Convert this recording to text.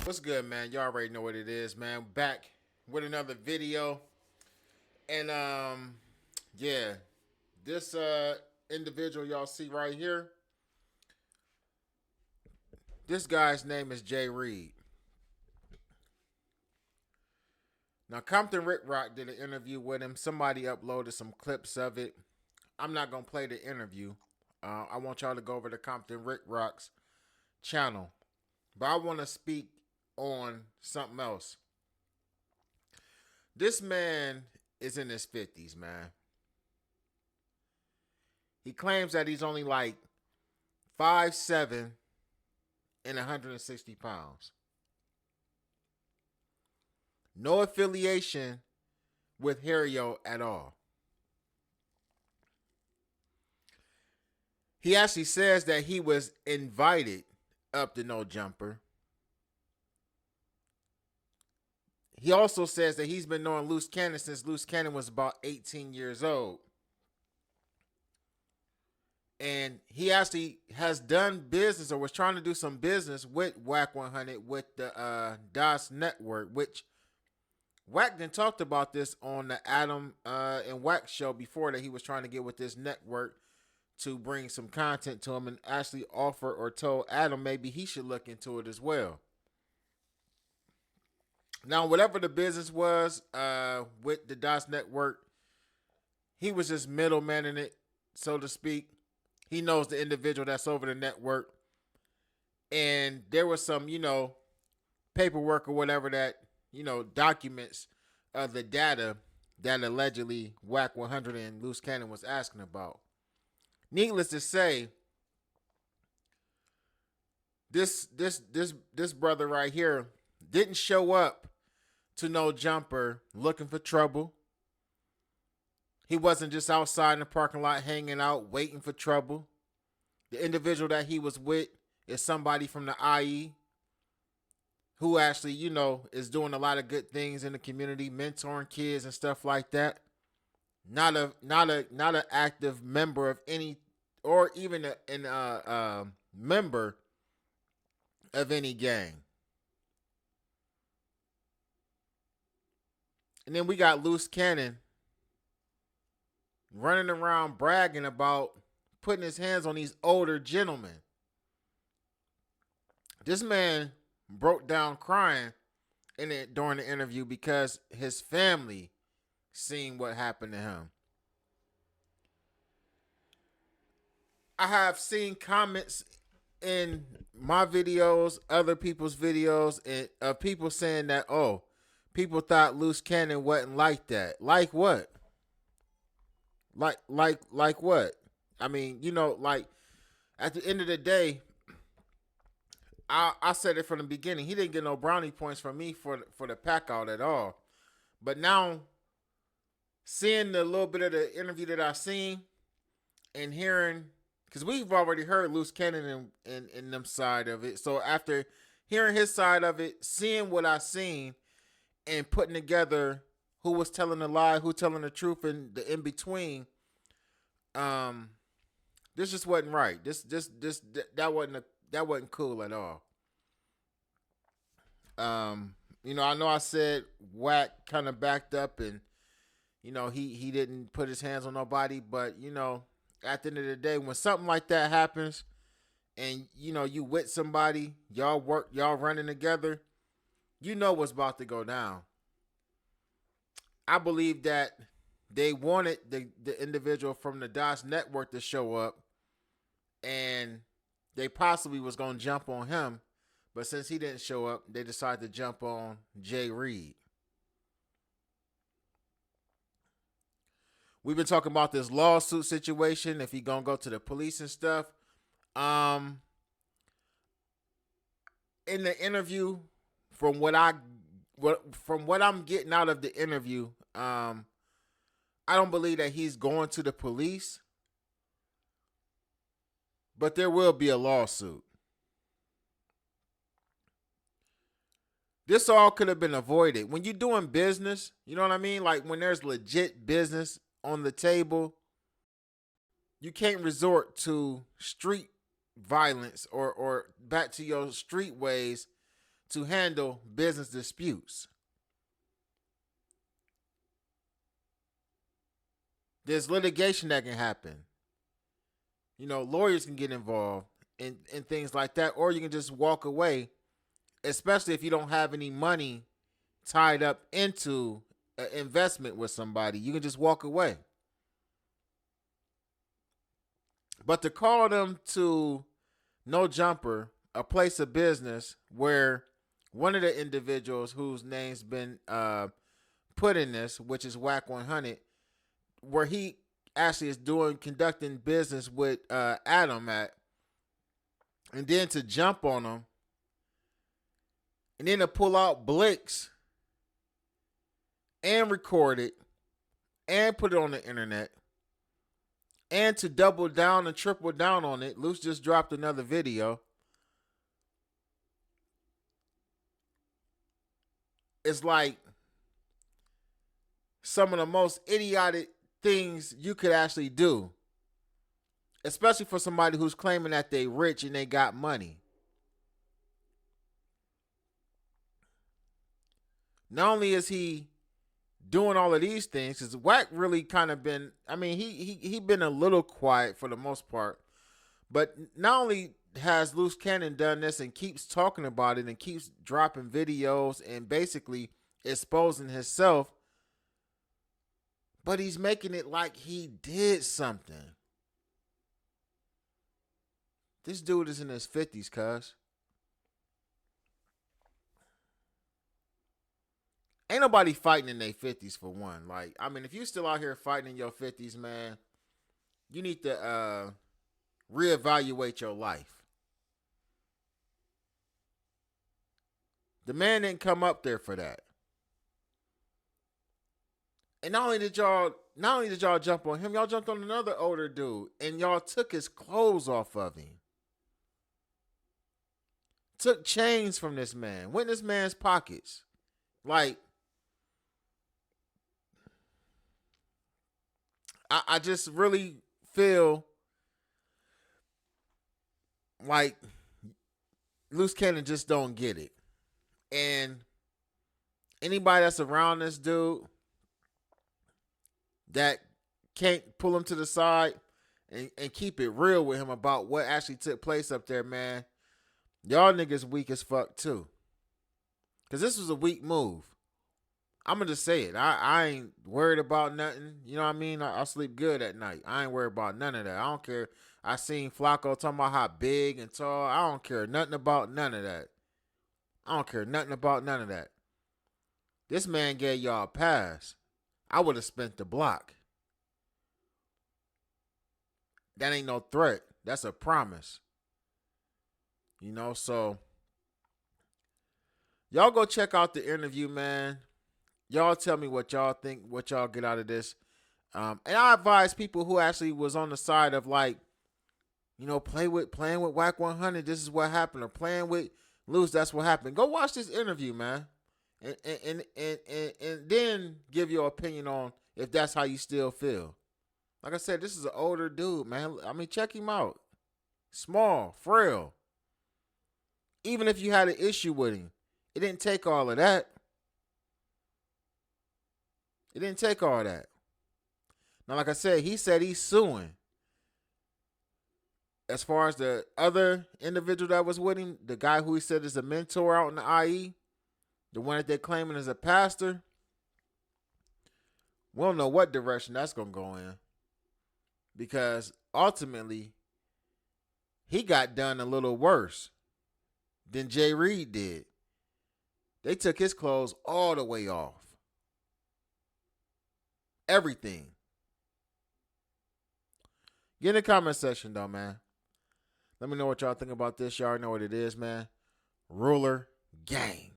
What's good, man? You already know what it is, man. Back with another video. And yeah, this individual y'all see right here, this guy's name is Jay Reed. Now Compton Rick Rock did an interview with him. Somebody uploaded some clips of it. I'm not gonna play the interview. I want y'all to go over to Compton Rick Rock's channel. But I want to speak on something else. This man is in his 50s, man. He claims that he's only like 5'7" and 160 pounds. No affiliation with Harrio at all. He actually says that he was invited up to No Jumper. He also says that he's been knowing Luce Cannon since Luce Cannon was about 18 years old. And he actually has done business or was trying to do some business with Wack 100 with the DOS Network, which Wack then talked about this on the Adam and Wack show before, that he was trying to get with this network to bring some content to him, and actually offer or told Adam maybe he should look into it as well. Now, whatever the business was with the DOS Network, he was just middleman in it, so to speak. He knows the individual that's over the network. And there was some, paperwork or whatever that, documents the data that allegedly Wack 100 and Luce Cannon was asking about. Needless to say, this brother right here didn't show up to No Jumper looking for trouble. He wasn't just outside in the parking lot hanging out, waiting for trouble. The individual that he was with is somebody from the IE who actually, is doing a lot of good things in the community, mentoring kids and stuff like that. Not an active member of any, or even a member of any gang. And then we got Luce Cannon running around bragging about putting his hands on these older gentlemen. This man broke down crying in it during the interview because his family seen what happened to him. I have seen comments in my videos, other people's videos, and of people saying that, oh, people thought Luce Cannon wasn't like that. Like what? Like what? I mean, like at the end of the day, I said it from the beginning. He didn't get no brownie points from me for the pack out at all. But now, seeing the little bit of the interview that I seen and hearing, because we've already heard Luce Cannon in them side of it. So after hearing his side of it, seeing what I seen, and putting together who was telling the lie, who telling the truth, and the in between, this just wasn't right. That wasn't cool at all. I know I said Wack kind of backed up, and he didn't put his hands on nobody, but at the end of the day, when something like that happens, and you with somebody, y'all running together, you know what's about to go down. I believe that they wanted the individual from the DOS Network to show up, and they possibly was going to jump on him. But since he didn't show up, they decided to jump on Jay Reed. We've been talking about this lawsuit situation, if he going to go to the police and stuff. In the interview, from what I'm getting out of the interview, I don't believe that he's going to the police, but there will be a lawsuit. This all could have been avoided. When you're doing business, you know what I mean? Like when there's legit business on the table, you can't resort to street violence or back to your street ways to handle business disputes. There's litigation that can happen. Lawyers can get involved in things like that, or you can just walk away, especially if you don't have any money tied up into an investment with somebody. You can just walk away. But to call them to No Jumper, a place of business where one of the individuals whose name's been put in this, which is Wack 100, where he actually is conducting business with Adam at, and then to jump on him, and then to pull out Blicks and record it and put it on the internet, and to double down and triple down on it. Luce just dropped another video. It's like some of the most idiotic things you could actually do, especially for somebody who's claiming that they rich and they got money. Not only is he doing all of these things, because Wack really kind of been, he been a little quiet for the most part, but not only has Luce Cannon done this and keeps talking about it and keeps dropping videos and basically exposing himself, but he's making it like he did something. This dude is in his 50s, cuz. Ain't nobody fighting in their 50s for one. If you still out here fighting in your 50s, man, you need to reevaluate your life. The man didn't come up there for that. And not only did y'all jump on him, y'all jumped on another older dude, and y'all took his clothes off of him. Took chains from this man, went in this man's pockets. I just really feel like Luce Cannon just don't get it. And anybody that's around this dude that can't pull him to the side and keep it real with him about what actually took place up there, man, y'all niggas weak as fuck too. Because this was a weak move. I'm going to just say it. I ain't worried about nothing. You know what I mean? I sleep good at night. I ain't worried about none of that. I don't care. I seen Flacco talking about how big and tall. I don't care nothing about none of that. I don't care nothing about none of that. This man gave y'all a pass. I would have spent the block. That ain't no threat. That's a promise. So y'all go check out the interview, man. Y'all tell me what y'all think, what y'all get out of this. And I advise people who actually was on the side of playing with Wack 100, this is what happened, or playing with Luce, that's what happened. Go watch this interview, man. And then give your opinion on if that's how you still feel. Like I said, this is an older dude, man. Check him out. Small, frail. Even if you had an issue with him, it didn't take all of that. It didn't take all that. Now, like I said, he said he's suing. As far as the other individual that was with him, the guy who he said is a mentor out in the IE, the one that they're claiming is a pastor, we don't know what direction that's going to go in. Because ultimately, he got done a little worse than Jay Reed did. They took his clothes all the way off. Everything. Get in the comment section, though, man. Let me know what y'all think about this. Y'all know what it is, man. Ruler Gang.